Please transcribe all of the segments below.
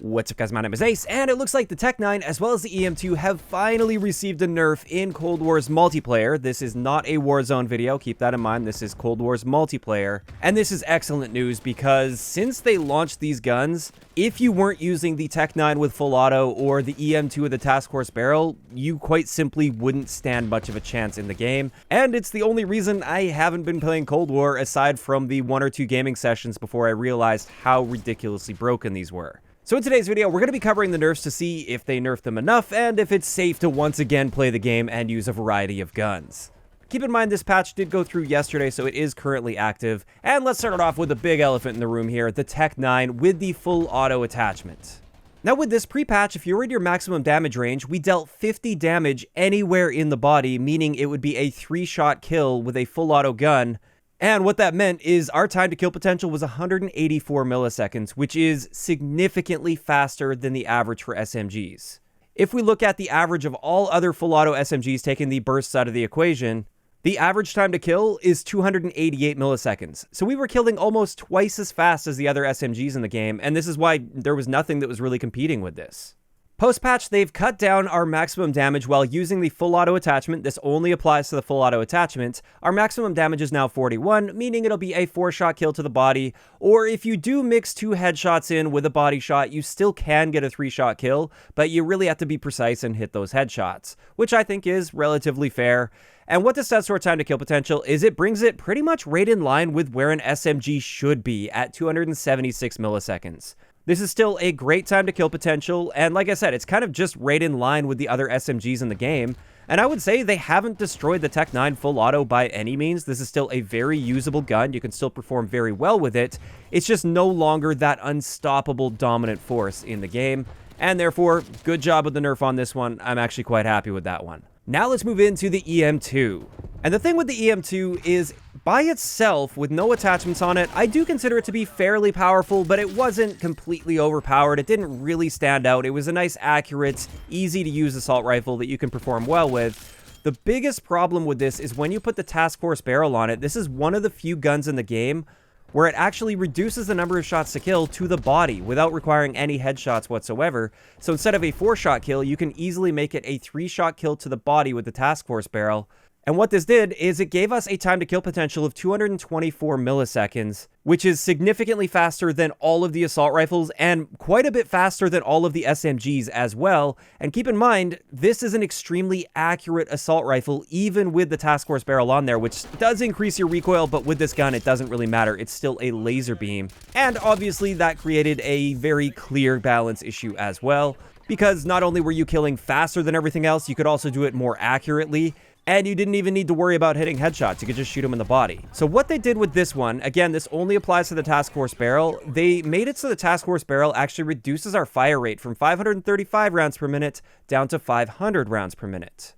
What's up guys, my name is Ace, and it looks like the TEC-9 as well as the EM2 have finally received a nerf in Cold War's multiplayer. This is not a Warzone video, keep that in mind, this is Cold War's multiplayer. And this is excellent news because since they launched these guns, if you weren't using the TEC-9 with full auto or the EM2 with the task force barrel, you quite simply wouldn't stand much of a chance in the game. And it's the only reason I haven't been playing Cold War aside from the 1 or 2 gaming sessions before I realized how ridiculously broken these were. So in today's video, we're going to be covering the nerfs to see if they nerfed them enough and if it's safe to once again play the game and use a variety of guns. Keep in mind this patch did go through yesterday, so it is currently active. And let's start it off with the big elephant in the room here, the TEC-9 with the full auto attachment. Now with this pre-patch, if you were in your maximum damage range, we dealt 50 damage anywhere in the body, meaning it would be a 3-shot kill with a full auto gun. And what that meant is our time to kill potential was 184 milliseconds, which is significantly faster than the average for SMGs. If we look at the average of all other full auto SMGs taking the bursts out of the equation, the average time to kill is 288 milliseconds. So we were killing almost twice as fast as the other SMGs in the game, and this is why there was nothing that was really competing with this. Post-patch, they've cut down our maximum damage while using the full auto attachment. This only applies to the full auto attachment. Our maximum damage is now 41, meaning it'll be a 4-shot kill to the body, or if you do mix 2 headshots in with a body shot, you still can get a 3-shot kill, but you really have to be precise and hit those headshots, which I think is relatively fair. And what this does to our time to kill potential is it brings it pretty much right in line with where an SMG should be at 276 milliseconds. This is still a great time to kill potential, and like I said, it's kind of just right in line with the other SMGs in the game, and I would say they haven't destroyed the TEC-9 full auto by any means. This is still a very usable gun, you can still perform very well with it, it's just no longer that unstoppable dominant force in the game, and therefore, good job with the nerf on this one. I'm actually quite happy with that one. Now let's move into the EM2. And the thing with the EM2 is, by itself, with no attachments on it, I do consider it to be fairly powerful, but it wasn't completely overpowered. It didn't really stand out. It was a nice, accurate, easy-to-use assault rifle that you can perform well with. The biggest problem with this is when you put the task force barrel on it, this is one of the few guns in the game where it actually reduces the number of shots to kill to the body without requiring any headshots whatsoever. So instead of a 4-shot kill, you can easily make it a 3-shot kill to the body with the task force barrel. And what this did is it gave us a time to kill potential of 224 milliseconds, which is significantly faster than all of the assault rifles and quite a bit faster than all of the SMGs as well. And keep in mind, this is an extremely accurate assault rifle, even with the task force barrel on there, which does increase your recoil, but with this gun, it doesn't really matter. It's still a laser beam. And obviously that created a very clear balance issue as well, because not only were you killing faster than everything else, you could also do it more accurately. And you didn't even need to worry about hitting headshots, you could just shoot them in the body. So what they did with this one, again, this only applies to the task force barrel, they made it so the task force barrel actually reduces our fire rate from 535 rounds per minute down to 500 rounds per minute.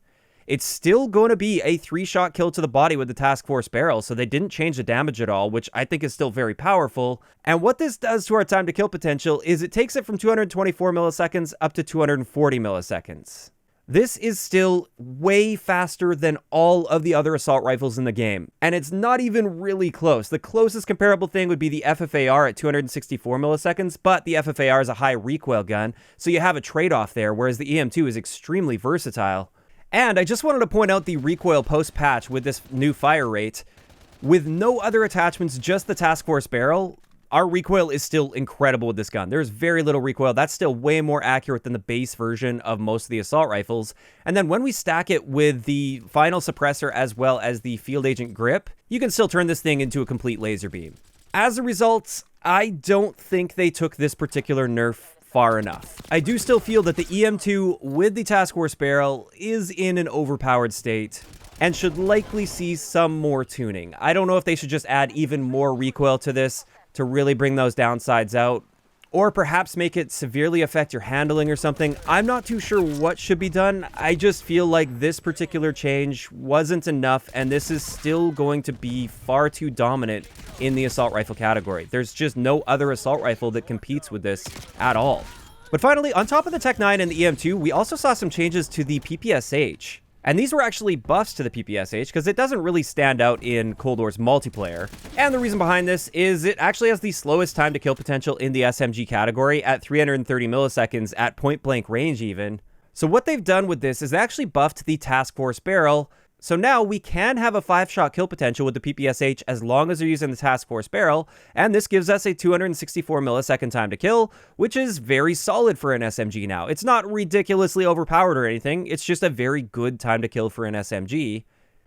It's still going to be a 3-shot kill to the body with the task force barrel, so they didn't change the damage at all, which I think is still very powerful. And what this does to our time to kill potential is it takes it from 224 milliseconds up to 240 milliseconds. This is still way faster than all of the other assault rifles in the game, and it's not even really close. The closest comparable thing would be the FFAR at 264 milliseconds, but the FFAR is a high recoil gun, so you have a trade-off there, whereas the EM2 is extremely versatile. And I just wanted to point out the recoil post-patch with this new fire rate. With no other attachments, just the task force barrel, our recoil is still incredible with this gun. There's very little recoil. That's still way more accurate than the base version of most of the assault rifles. And then when we stack it with the final suppressor as well as the field agent grip, you can still turn this thing into a complete laser beam. As a result, I don't think they took this particular nerf far enough. I do still feel that the EM2 with the task force barrel is in an overpowered state and should likely see some more tuning. I don't know if they should just add even more recoil to this to really bring those downsides out, or perhaps make it severely affect your handling or something. I'm not too sure what should be done. I just feel like this particular change wasn't enough, and this is still going to be far too dominant in the assault rifle category. There's just no other assault rifle that competes with this at all. But finally, on top of the TEC-9 and the EM2, we also saw some changes to the PPSH. And these were actually buffs to the PPSH because it doesn't really stand out in Cold War's multiplayer. And the reason behind this is it actually has the slowest time to kill potential in the SMG category at 330 milliseconds at point blank range even. So what they've done with this is they actually buffed the Task Force barrel. So now we can have a 5-shot kill potential with the PPSH as long as they're using the Task Force barrel, and this gives us a 264 millisecond time to kill, which is very solid for an SMG now. It's not ridiculously overpowered or anything, it's just a very good time to kill for an SMG.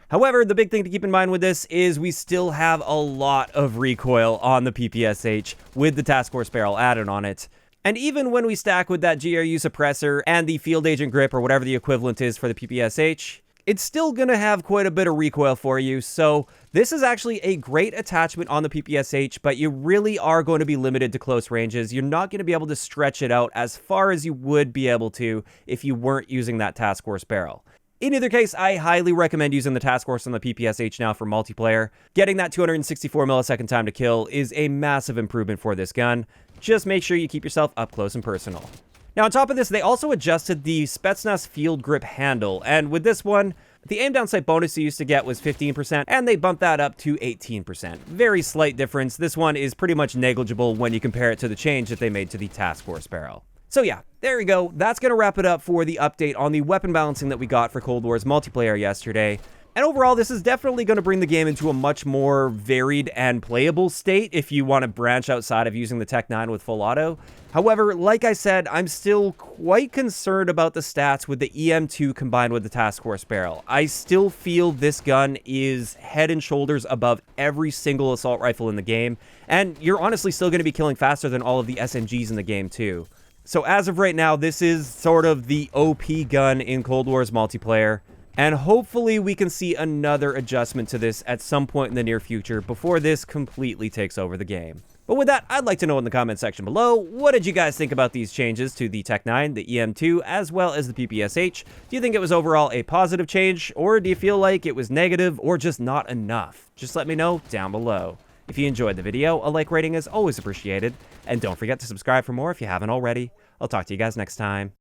However, the big thing to keep in mind with this is we still have a lot of recoil on the PPSH with the Task Force barrel added on it. And even when we stack with that GRU suppressor and the Field Agent grip or whatever the equivalent is for the PPSH, it's still going to have quite a bit of recoil for you, so this is actually a great attachment on the PPSH, but you really are going to be limited to close ranges. You're not going to be able to stretch it out as far as you would be able to if you weren't using that Task Force barrel. In either case, I highly recommend using the Task Force on the PPSH now for multiplayer. Getting that 264 millisecond time to kill is a massive improvement for this gun. Just make sure you keep yourself up close and personal. Now, on top of this, they also adjusted the Spetsnaz field grip handle, and with this one, the aim down sight bonus you used to get was 15%, and they bumped that up to 18%. Very slight difference. This one is pretty much negligible when you compare it to the change that they made to the Task Force barrel. So yeah, there we go. That's going to wrap it up for the update on the weapon balancing that we got for Cold War's multiplayer yesterday. And overall, this is definitely going to bring the game into a much more varied and playable state if you want to branch outside of using the TEC-9 with full auto. However, like I said, I'm still quite concerned about the stats with the EM2 combined with the Task Force barrel. I still feel this gun is head and shoulders above every single assault rifle in the game, and you're honestly still going to be killing faster than all of the SMGs in the game too. So as of right now, this is sort of the OP gun in Cold War's multiplayer. And hopefully we can see another adjustment to this at some point in the near future before this completely takes over the game. But with that, I'd like to know in the comment section below, what did you guys think about these changes to the TEC-9, the EM2, as well as the PPSH? Do you think it was overall a positive change, or do you feel like it was negative or just not enough? Just let me know down below. If you enjoyed the video, a like rating is always appreciated, and don't forget to subscribe for more if you haven't already. I'll talk to you guys next time.